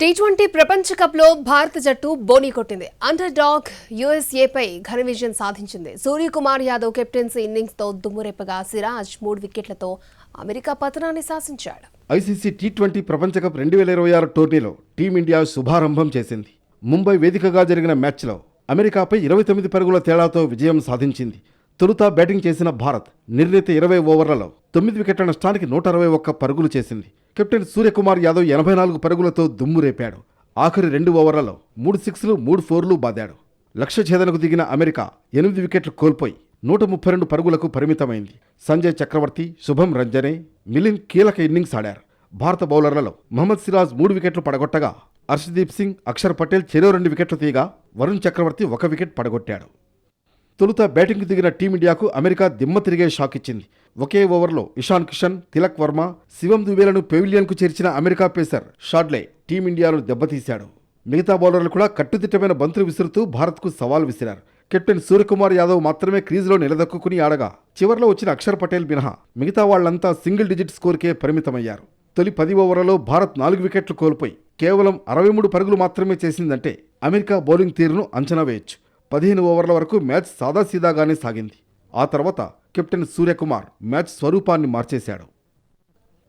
T20 ప్రపంచ కప్లో భారత జట్టు బోనీ కొట్టింది. అండర్ డాగ్ యూఎస్ఏపై ఘన విజయం సాధించింది. సూర్యకుమార్ యాదవ్ కెప్టెన్సీ ఇన్నింగ్స్తో దుమ్మురేపగా సిరాజ్ 3 వికెట్లతో అమెరికా పతనాన్ని శాసించాడు. ఐసీసీ టీ20 ప్రపంచ కప్ 2026 టోర్నీలో టీమిండియా శుభారంభం చేసింది. ముంబై వేదికగా జరిగిన మ్యాచ్లో అమెరికాపై 29 పరుగుల తేడాతో విజయం సాధించింది. తొలుత బ్యాటింగ్ చేసిన భారత్ నిర్ణీత 20 ఓవర్లలో 9 వికెట్ల నష్టానికి 161 పరుగులు చేసింది. కెప్టెన్ సూర్యకుమార్ యాదవ్ 84 పరుగులతో దుమ్ము రేపాడు. ఆఖరి 2 ఓవర్లలో 3 సిక్స్లు 3 ఫోర్లు బాదాడు. లక్ష్య ఛేదనకు దిగిన అమెరికా 8 వికెట్లు కోల్పోయి 132 పరుగులకు పరిమితమైంది. సంజయ్ చక్రవర్తి, శుభం రంజనే, మిలింద్ కీలక ఇన్నింగ్స్ ఆడారు. భారత బౌలర్లలో మహమ్మద్ సిరాజ్ 3 వికెట్లు పడగొట్టగా హర్షదీప్ సింగ్, అక్షర్ పటేల్ చెరో 2 వికెట్లు తీయగా వరుణ్ చక్రవర్తి 1 వికెట్ పడగొట్టాడు. తొలుత బ్యాటింగ్కు దిగిన టీమిండియాకు అమెరికా దిమ్మ తిరిగే షాక్ ఇచ్చింది. ఒకే ఓవర్లో ఇషాన్ కిషన్, తిలక్ వర్మ, శివం దుబేలను పెవిలియన్కు చేర్చిన అమెరికా పేసర్ షాడ్లే టీమిండియాను దెబ్బతీశాడు. మిగతా బౌలర్లు కూడా కట్టుదిట్టమైన బంతులు విసురుతూ భారత్కు సవాల్ విసిరారు. కెప్టెన్ సూర్యకుమార్ యాదవ్ మాత్రమే క్రీజులో నిలదొక్కుని ఆడగా చివర్లో వచ్చిన అక్షర్ పటేల్ మినహా మిగతా వాళ్లంతా సింగిల్ డిజిట్ స్కోర్కే పరిమితమయ్యారు. తొలి 10 ఓవర్లలో భారత్ 4 వికెట్లు కోల్పోయి కేవలం 63 పరుగులు మాత్రమే చేసిందంటే అమెరికా బౌలింగ్ తీరును అంచనా వేయొచ్చు. 15 ఓవర్ల వరకు మ్యాచ్ సాదాసీదాగానే సాగింది. ఆ తర్వాత కెప్టెన్ సూర్యకుమార్ మ్యాచ్ స్వరూపాన్ని మార్చేశాడు.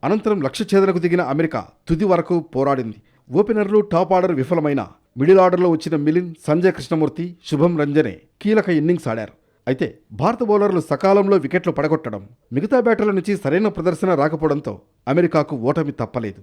అనంతరం లక్ష్య ఛేదనకు దిగిన అమెరికా తుది వరకు పోరాడింది. ఓపెనర్లు టాప్ ఆర్డర్ విఫలమైన మిడిల్ ఆర్డర్లో వచ్చిన మిలింద్, సంజయ్ కృష్ణమూర్తి, శుభం రంజనే కీలక ఇన్నింగ్స్ ఆడారు. అయితే భారత బౌలర్లు సకాలంలో వికెట్లు పడగొట్టడం, మిగతా బ్యాటర్ల నుంచి సరైన ప్రదర్శన రాకపోవడంతో అమెరికాకు ఓటమి తప్పలేదు.